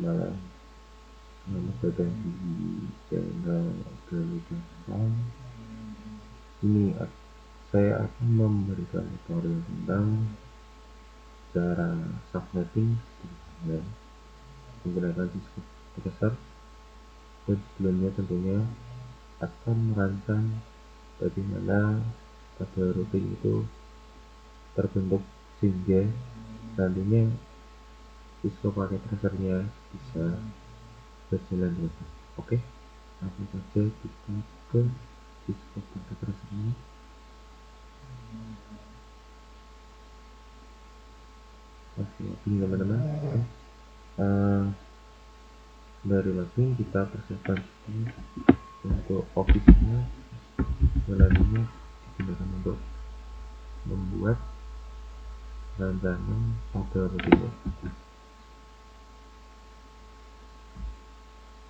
malam. Selamat datang di channel Galugasan. Ini saya akan memberikan tutorial tentang cara subnetting menggunakan Cisco Tracer. Dan sebelumnya tentunya akan merancang bagaimana pada routing itu terbentuk sehingga nantinya Cisco pakai tracernya bisa berjalan dengan baik. Oke, langsung saja kita ke Cisco pakai tracernya. Masih login teman-teman. Dari login kita persiapkan untuk office-nya, nantinya digunakan untuk membuat rancangan pada routingnya.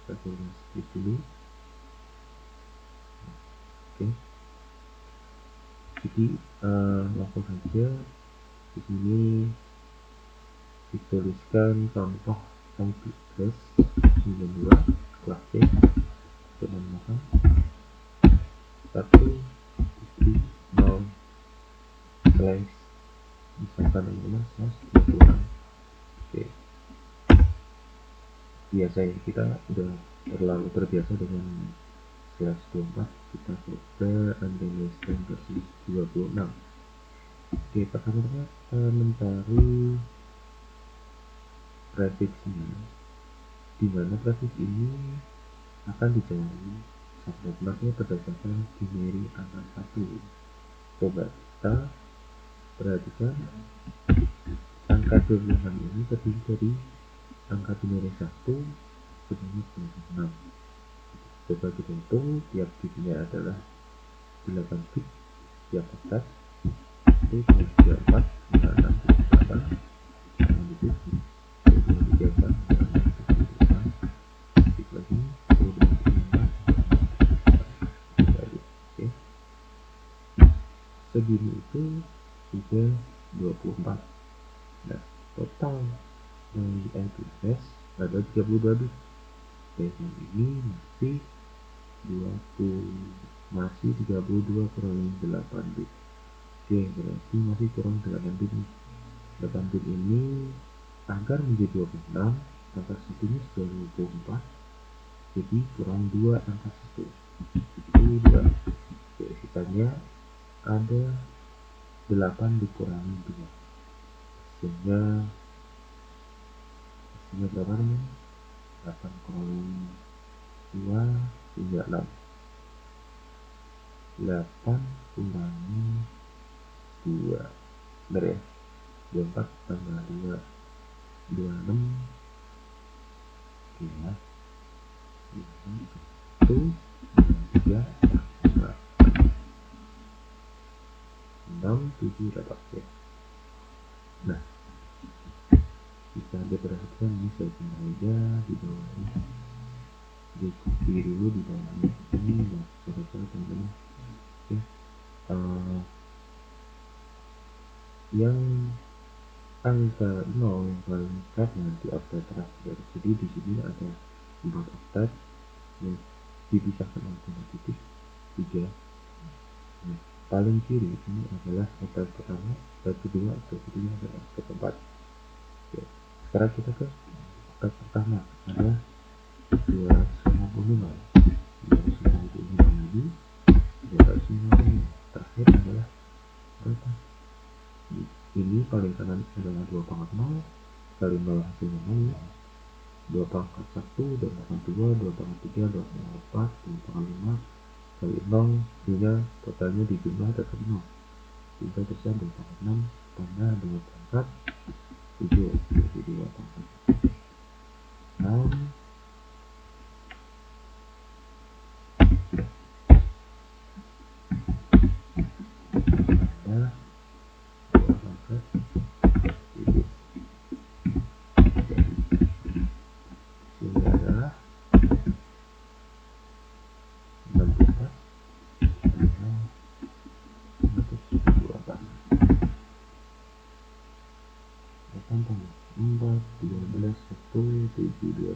Kita skip dulu. Oke, jadi langsung saja di sini dituliskan contoh IP address 92 kelas C dengan 1.0 slash misalkan teman-teman slash 26. Oke, biasanya kita udah terlalu terbiasa dengan slash 24, kita coba Andanescan versi 26. Oke, pertama-tama mencari prefixnya, dimana prefix ini akan dijawab subnetnya berdasarkan binary angka 1. Coba kita perhatikan angka 26 ini terdiri dari angka binary 1 sebanyak 26. Coba kita hitung, tiap bitnya adalah 8 bit, tiap oktat itu 24, 96, 78, 97, 34, 96, 78, lagi 24. Oke, segini itu sudah 24. Nah, total dari IP address ada 32 bit. Dan ini masih 32 kurang 8 bit. Oke, berarti masih kurang 8 bit nih. 8 bit ini agar menjadi 26, angka satunya sudah 24, jadi kurang 2 angka 1 itu 2. Oke, sisanya ada 8 dikurangi 2, sehingga berapa nih? 8 kurangi 2 hingga 6. 8 kurangi 2, benar ya? 24 tambah 2, 26. Oke ya, 1, 3, 6, 7, 8. Oke. Nah, bisa diperhatikan ini saya aja di bawah ini, di copy dulu di bawahnya ini, dan coba-coba teman-teman. Oke, yang angka 0 yang paling dekat di oktat terakhir. Jadi di sini ada 4 oktat yang dipisahkan oleh titik 3. Nah, paling kiri ini adalah oktat pertama, oktat kedua, oktat ketiga, dan oktat keempat. Oke, sekarang kita ke oktat pertama, ada 255 lagi, 255 terakhir adalah berapa? Ini paling kanan adalah 2 pangkat 0 kali 0 hasilnya 0, 2 pangkat 1, 2 pangkat 2, 2 pangkat 3, 2 pangkat 4, 2 pangkat 5 kali 0, sehingga totalnya di jumlah tetap 0, sehingga bisa 2 pangkat 6 tambah 2 pangkat 7, jadi 2 pangkat 6 tambah 2 pangkat 7, sehingga adalah 64 tambah 124. 8 tambah 4, 12, 1, 7, 2,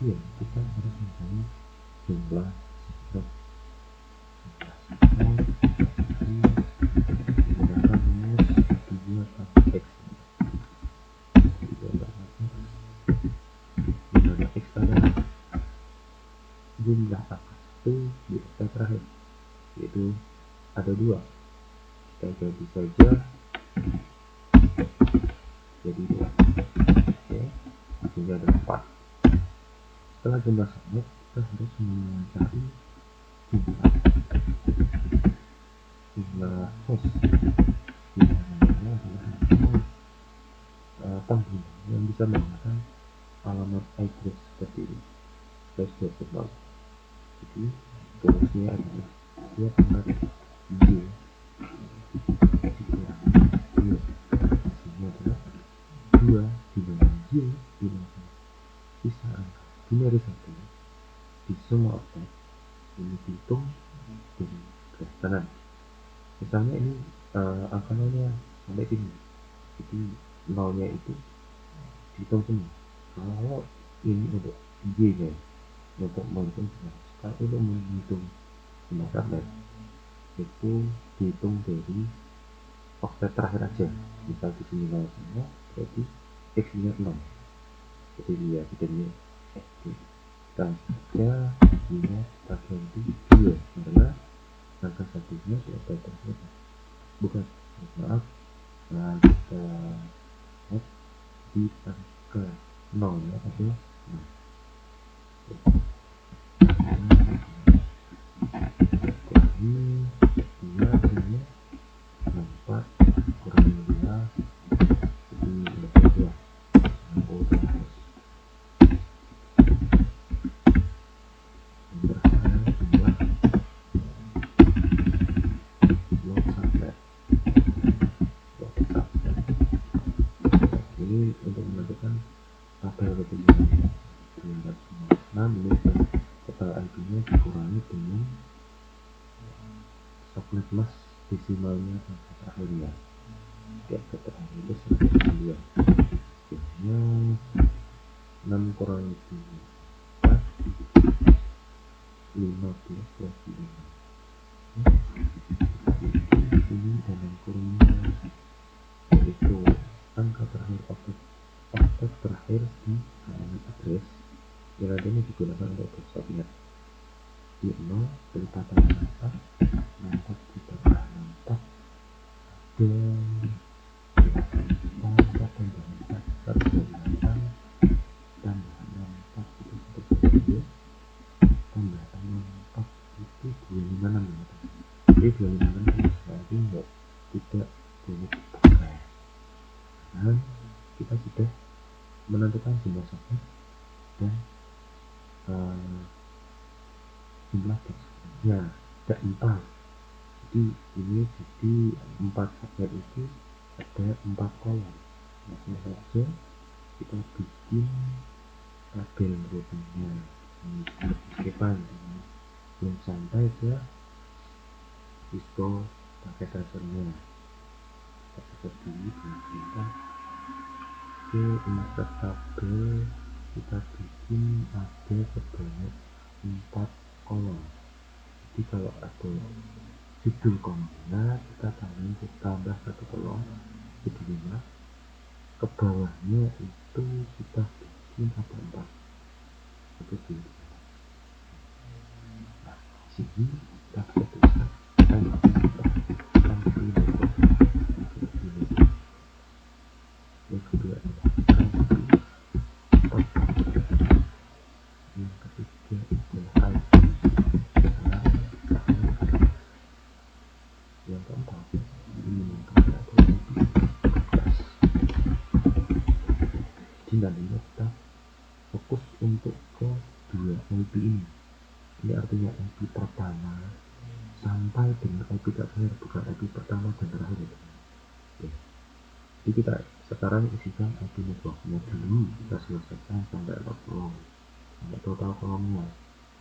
ya kita harus mencari jumlah subnet menggunakan rumus 2 x. dimana x adalah jumlah angka 1 di oktet terakhir, yaitu ada 2. Kita ganti saja jadi 2. Oke, hasilnya ada 4. Setelah jumlah subnet, kita harus mencari jumlah host, dimana adalah pengguna yang bisa menggunakan alamat address seperti ini /.0. Jadi rumusnya adalah setiap angka y dikurangi y, hasilnya adalah 2 dimana y dimana sisa angka binary 1 di semua oktet ini dihitung dari garis kanan. Misalnya ini angka nolnya sampai sini, jadi nolnya itu dihitung semua. Kalau ini untuk y nya untuk menghitung kalau untuk menghitung jumlah subnet itu dihitung dari oktet terakhir aja. Misal di sini 0 semua, berarti x nya 0, jadi ya bedanya kita saja y-nya kita ganti 2 karena angka satunya di oktet terakhir bukan, maaf, kita lihat di angka 0 nya adalah 0. Ini 2 hasilnya 4 kurangi 2 jadi 22. Berdasarkan jumlah blok subnet. Ini untuk menentukan tabel ketinggian 256 ini total IP-nya dikurangi dengan subnet mas desimalnya angka terakhirnya. Di angka terakhir itu 192. Jadinya 6 kurangi 2 15 plus 5. Ini dalam kurungnya yaitu angka terakhir oktet terakhir di alamat address yang ada ini digunakan untuk subnet. Di 0 kelipatan 4 ditambah 4 dan tambah 4 tambah 64 itu 1 tambah 64 itu 256. Jadi 256 berarti tidak boleh dipakai. Nah, kita sudah menentukan jumlah subnet dan jumlah boxnya ada 4. Jadi ini jadi 4 subnet itu ada 4 kolom. Langsung saja kita bikin tabel rutenya meskipun belum sampai ke Cisco paket transfernya. Seperti ini kita ke insert tabel, kita bikin ada sebanyak 4 kolom. Jadi kalau ada judul kolomnya kita tambah 1 kolom jadi 5. Ke bawahnya itu kita bikin ada 4 seperti ini. Nah, di sini kita bisa tuliskan yang kedua adalah yang ketiga adalah yang keempat ini adalah jadi nantinya kita fokus untuk ke 2 IP ini. Ini artinya IP pertama sampai dengan IP terakhir, bukan IP pertama dan terakhir. Oke. Jadi kita sekarang isikan IP networknya dulu, kita selesaikan sampai kolom, sampai total kolomnya,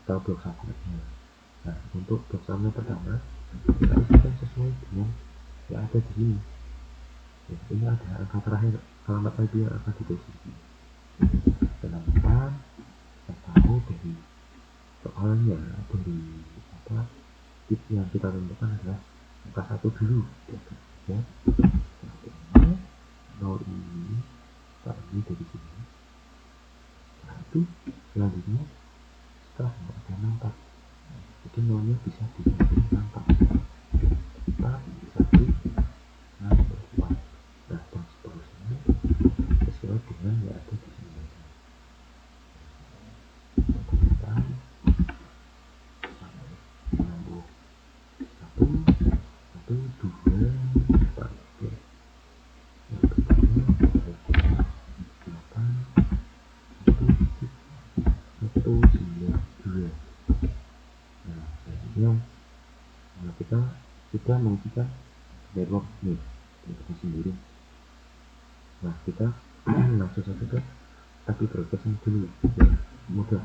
total blok subnetnya. Nah, untuk blok subnet pertama kita isikan sesuai dengan yang ada di sini. Ya, ini ada angka terakhir alamat IP yang akan ditulis. 64 tahu dari soalnya, dari apa tip yang kita tentukan adalah angka 1 dulu ya. Nah, 0 ini ini dari sini. Nah, itu selanjutnya setelah ada nampak, jadi nolnya bisa disamping nampak 4, 1, 4. Nah, dan seterusnya sesuai dengan yang ada di sini. Kita 1, 2, 4. Oke. Yang berikutnya 8, 1, 9, 2. Nah, selanjutnya kita sudah mengisikan network nih sendiri. Nah, kita langsung saja ke IP broadcasting dulu ya, mudah.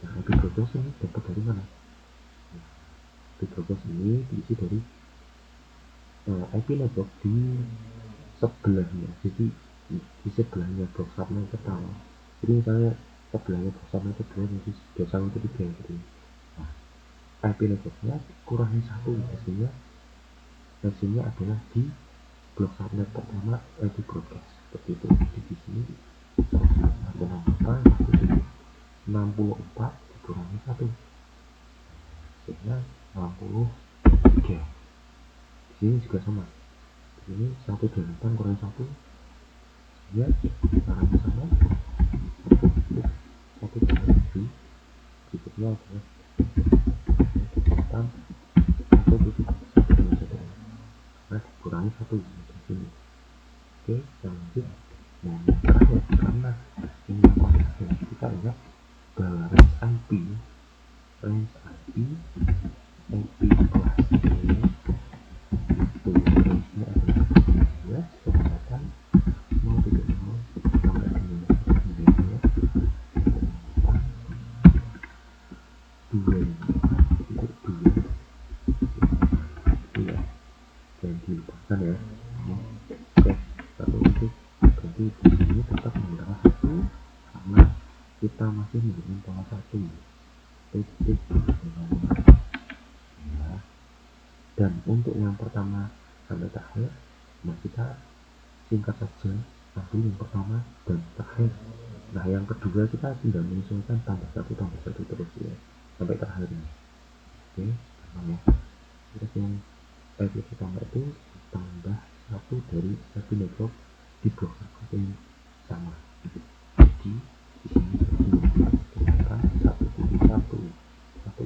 Nah, IP broadcasting ini dapat dari mana? Nah, IP broadcasting ini diisi dari IP network di sebelahnya, jadi di sebelahnya box subnet pertama. Jadi misalnya sebelahnya box subnet kedua, jadi 21.3 gitu. Nah, IP networknya kurangi 1, hasilnya adalah di blok subnet pertama IP broadcast seperti itu. Jadi di sini ada 64 dikurangi 1 sehingga 63. Di sini juga sama, di sini 128 kurangi 1 ya, caranya sama, 1 kurangi 7. Berikutnya adalah 1 nah dikurangi 1 di sini. Oke, lanjut. Nah, yang terakhir, karena ini konsisten, kita ingat bahwa range IP kelas ini itu range-nya adalah 12 kecepatan 0.0 sampai dengan 2 ya, jangan dilupakan ya. Oke, satu itu berarti di sini tetap menggunakan 1 karena kita masih menggunakan pola 1 titik ya. Dan untuk yang pertama sampai terakhir, nah kita singkat saja ambil yang pertama dan terakhir. Nah, yang kedua kita tinggal menyesuaikan tambah 1 terus ya sampai terakhir ini. Oke, ya. Terus yang pertama itu tambah 1 dari satu network di blok yang sama. Jadi di sini ternyata 1.1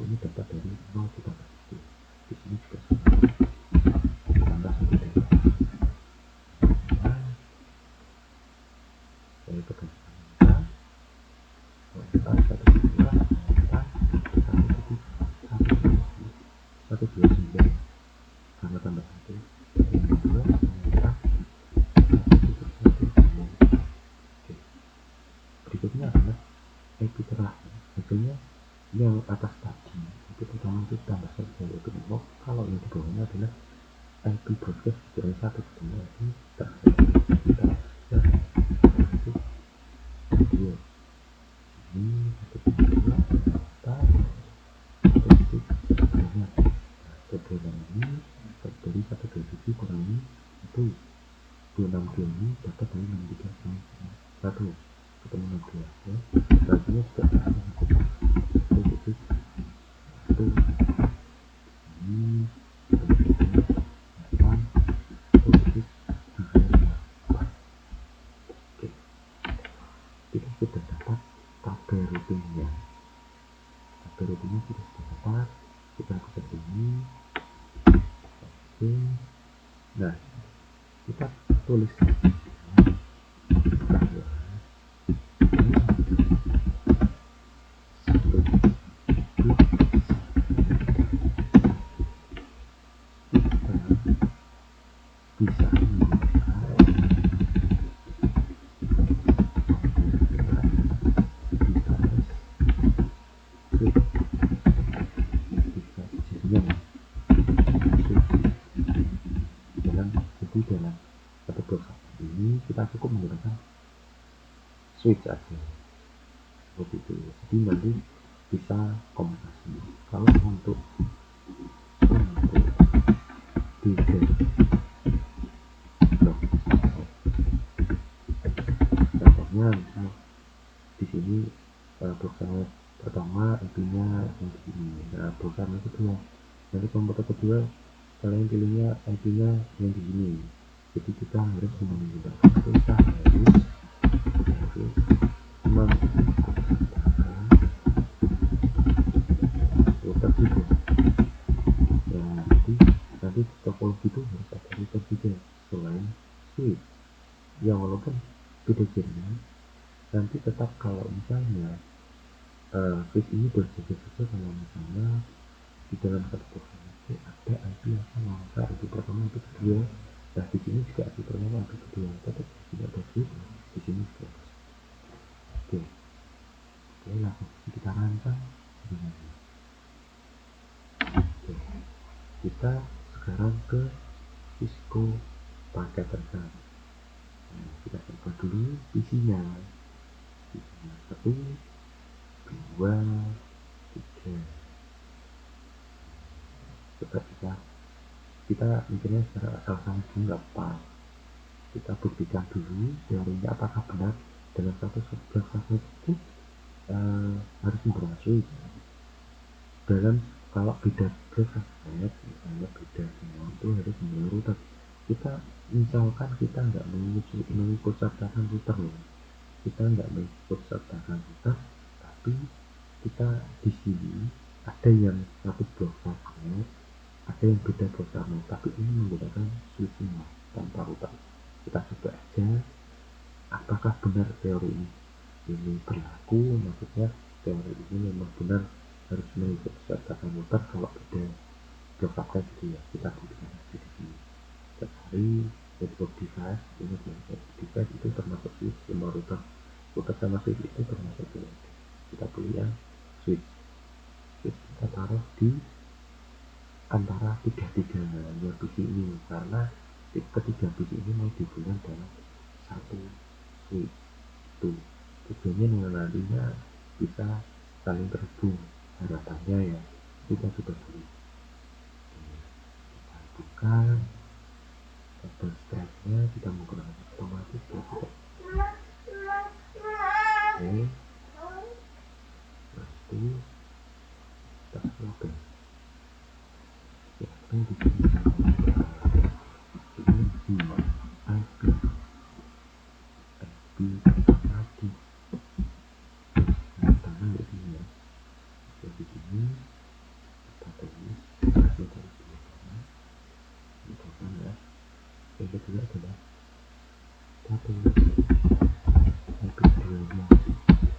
ini dapat dari 0 kita pasti. Di sini juga sama, tambah 1 dari dari pekerjaan kita 129 sama tambah 1 yang kedua ternyata 1.1. Berikutnya adalah IP terakhir, hasilnya yang atas tadi IP pertama itu tambah 1 dari IP network, kalau yang di bawahnya adalah IP broadcast dikurangi 1 ketemu IP terakhir. Kita itu video ini 1.2 kita sebenarnya kebetulan ini dari 127 kurangi itu 26 ini dapat dari 63 1 ketemu 62 ya. Selanjutnya juga itu ini kita sudah dapat tabel rutinnya sudah dapat, kita bisa ini. Oke, nah kita tulis bisa dalam satu box ini kita cukup menggunakan switch aja. begitu. Jadi nanti bisa komunikasi. Kalau untuk beda blok, contohnya misal di sini program pertama IP-nya yang begini, nah program yang kedua, nanti komputer kedua kalian pilihnya IP-nya yang begini. Jadi kita harus menggunakan kita harus menggunakan router juga. Nah, jadi nanti topologi itu harus ada router juga selain switch. Ya walaupun beda jaringan, nanti tetap kalau misalnya switch ini berjaga saja kalau misalnya di dalam satu program itu ada IP yang sama, maka IP pertama IP kedua. Nah di sini juga IP pertama IP kedua, tetap tidak ada switch, di sini juga ada. Oke, langsung kita rancang sebenarnya. Oke, kita sekarang ke Cisco paket terbang. Nah, kita coba dulu isinya. Isinya 1, 2, 3. Coba kita mikirnya secara asal-asalan dulu nggak pas. Kita buktikan dulu teorinya apakah benar dalam satu subblok itu harus memperoleh switch. Dalam kalau beda blok subnet, misalnya beda semua itu harus memilih router. Kita misalkan kita nggak mengikut sertakan router loh, kita nggak mengikut sertakan router, tapi kita di sini ada yang satu blok subnet, ada yang beda blok subnet, tapi ini menggunakan switching tanpa router. Kita coba aja apakah benar teori ini berlaku, maksudnya teori ini memang benar harus mengikut sertakan router kalau beda blok subnet gitu ya. Kita buktikan di sini. Cari network device, ini network device itu termasuk switch sama router. Router sama switch itu termasuk switch. Kita pilih yang switch. Switch kita taruh di antara tiga-tiganya biji ini, karena ketiga biji ini mau digabungkan dalam satu switch. Itu tujuannya nantinya bisa saling terhubung, harapannya ya. Kita sudah dulu kita buka kabel strapnya, kita menggunakan otomatis ya kita. Oke, pasti kita coba ya, di sini lagi tangan di sini ya. Jadi ini kita tulis mikrofon ya. Yang kedua adalah kita tulis IP videonya.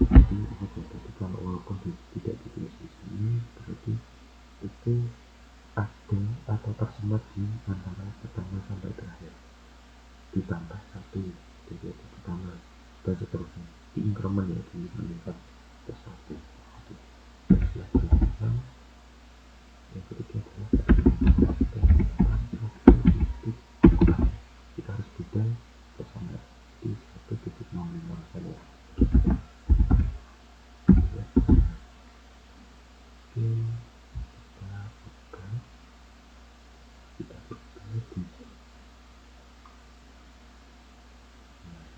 Jadi kalau walaupun tidak ditulis di sini, berarti itu ada atau tersemat di antara pertama sampai terakhir, ditambah satu, jadi ada pertama dan seterusnya di increment ya, di meningkat ke satu. Yang ketiga adalah kita harus beda bersama di 1.05 saja.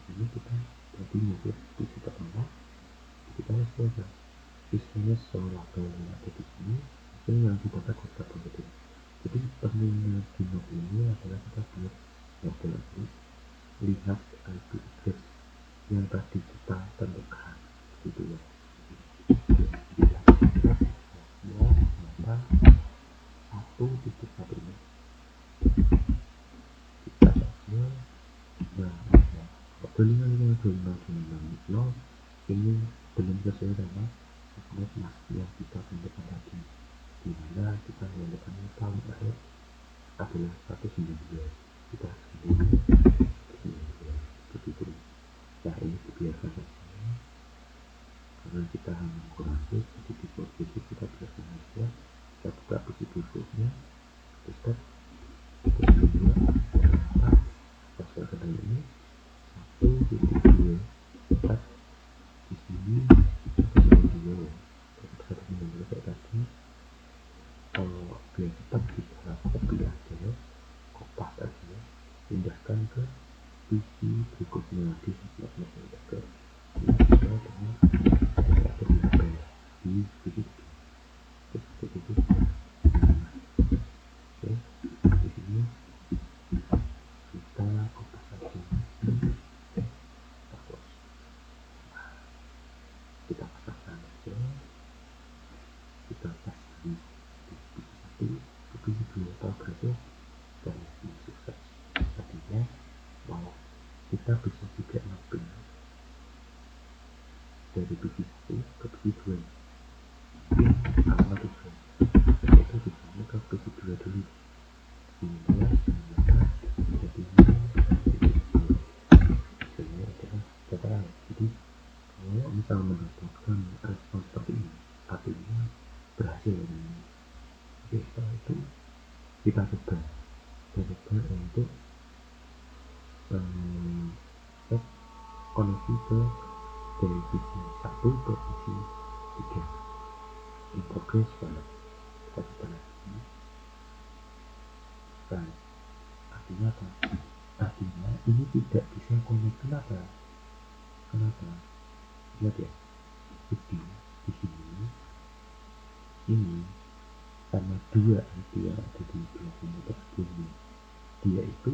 Ini kita berarti mungkin di situ pertama kita harus belajar sistemnya seolah yang ada di sini, hasil yang didapat kita positif. Jadi pentingnya Dino ini adalah kita buat model ini, lihat IP address yang tadi kita tentukan gitu ya. Satu titik satu ini kita saja. Nah, dengan ini belum sesuai sama subnet yang kita tentukan tadi, di mana kita menentukan paling akhir adalah 192. Kita sendiri begitu. Nah ini dibiarkan saja karena kita hanya mengkurasi, jadi di posisi kita biarkan saja. Kita buka posisi berikutnya, step kedua pasal kedua ini 1.2 4 di sini copy aja, kopas aja, pindahkan ke PC berikutnya di slot ke sesuai dengan temperatur di PC seperti itu. Oke, di sini kita kopas aja, kita pasangkan aja, kita tes di PC1 ke PC2 atau berhasil dan sukses. Artinya mau kita bisa juga mapping dari PC1 ke PC2 sama tujuan itu tujuannya ke PC2 dulu sehingga jadi adalah jadi kalau misal mendapatkan respon seperti ini artinya berhasil. Oke, setelah itu kita coba untuk set koneksi ke dari PC 1 ke PC 3 in progress banget. Kita coba lagi. Nah, artinya apa? Artinya ini tidak bisa connect. Kenapa? Lihat ya, jadi di sini ini sama dua itu yang ada di blok komputer sebelumnya, dia itu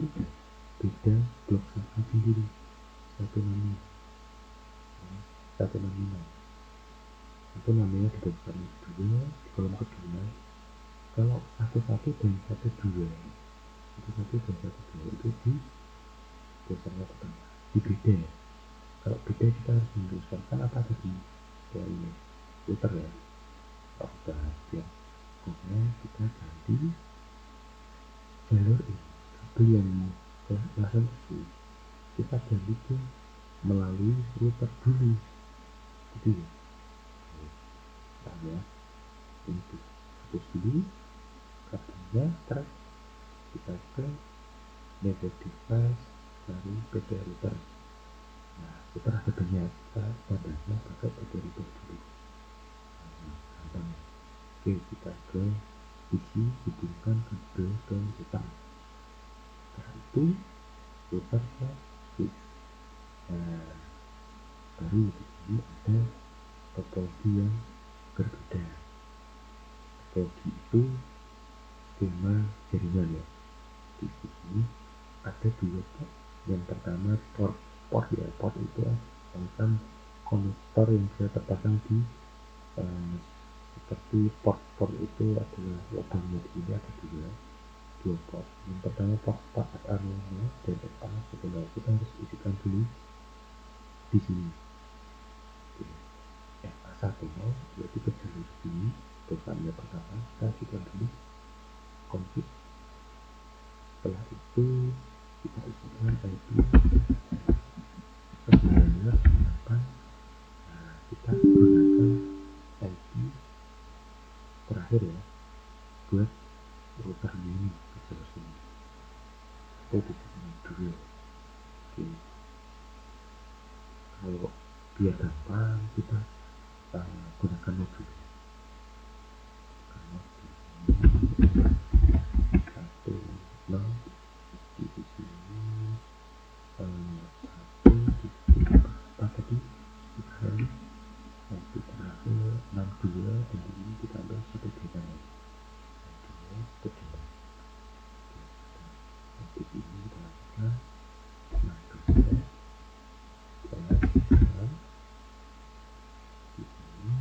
beda blok sama sendiri, satu namanya dibagi dua di kolom kedua. Kalau satu dan satu dua itu di dasarnya pertama di beda. Kalau beda kita harus menuliskan kan apa tadi ya ini putar ya, kalau bahas ya pokoknya kita ganti jalur ini kabel yang ke langsung tersebut kita ganti ke melalui router dulu gitu ya. Nah ya ini hapus dulu kabelnya, terus kita ke network device dari PC router. Nah router ada banyak, kita standarnya pakai PC router dulu. Gampang. Oke, kita ke PC, hubungkan kabel ke router. Setelah itu router ke switch. Nah baru di sini ada topologi yang berbeda. Topologi itu skema jaringan ya. Di sini ada dua port. Yang pertama port itu semacam konektor yang bisa terpasang di seperti port itu adalah lubangnya. Di sini ada dua port. Yang pertama port area dan pertama sebenarnya kita harus isikan dulu di sini. FA1 berarti ke jalur sini programnya pertama kita isikan dulu config. Setelah itu kita isikan IP sebenarnya apa. Nah, kita gunakan IP terakhir ya buat router ini ke jalur sini. Kita bisa dulu. Oke, kalau biar gampang kita gunakan modul. Satu nol di sini satu di sini apa tadi kita kali satu terakhir 62 dan ini kita ambil satu data di sini kita lakukan 62 setelah di sini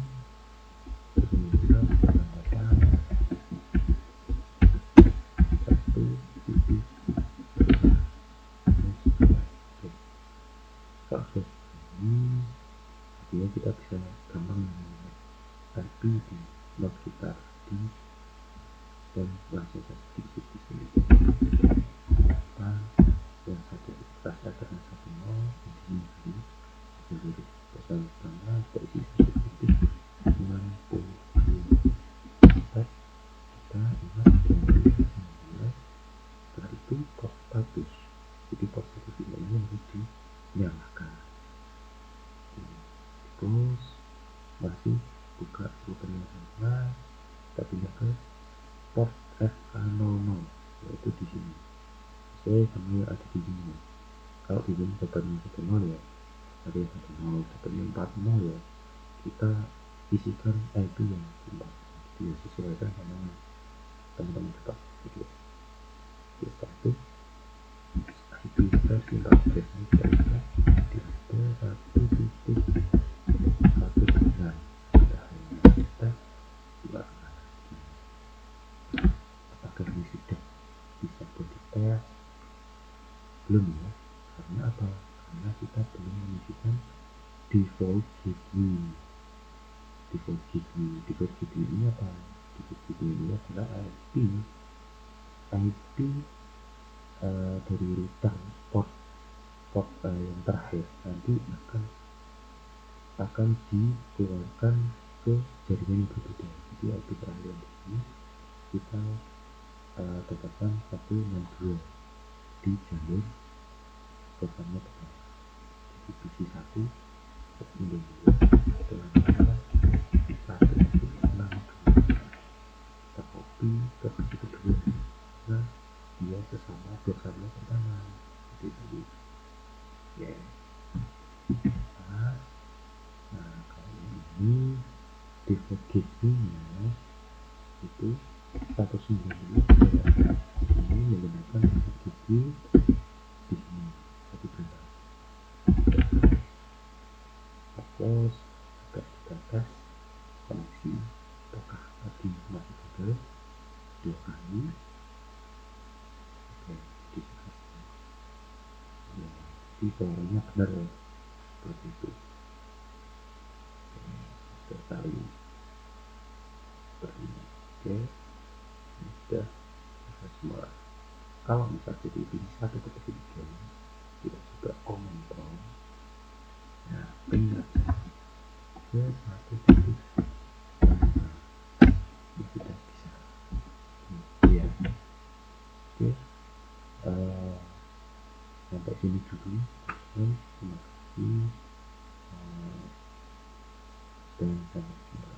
satu di sini sesuai sama yang ada di sini. Kalau di sini dapatnya 10 ya, ada yang 10, dapatnya 40 ya, kita isikan IP yang 4, jadi sesuaikan sama teman-teman dapat gitu. Jadi setelah itu IP kita tinggal biasanya kita bisa di satu titik 1 kita buat apakah ini sudah bisa berdetail belum ya, karena apa, karena kita belum mengisikan default gateway. Default gateway ini apa? Default gateway ini adalah IP dari router port yang terakhir nanti akan dikeluarkan ke jaringan yang berbeda. Jadi IP terakhir yang di sini kita dapatkan 162 di jalur programnya pertama. Jadi PC 1 dengan cara 1.6 kita copy ke PC kedua, nah dia sesama programnya pertama seperti itu ya. Nah kalau ini default gateway-nya itu 192 ini menggunakan default gateway di sini satu perintah. Terus juga kita tes koneksi apakah tadi masih gagal 2 kali. Oke, dikasih ya, jadi suaranya benar ya, seperti itu. Oke, kali seperti ini. Oke, ini sudah selesai semua. Kalau misal jadi PC 1 ke PC 3 kita juga kontrol nah benar ke 1 titik ini sudah bisa ya. Oke, sampai sini dulu. Terima kasih dan sampai jumpa.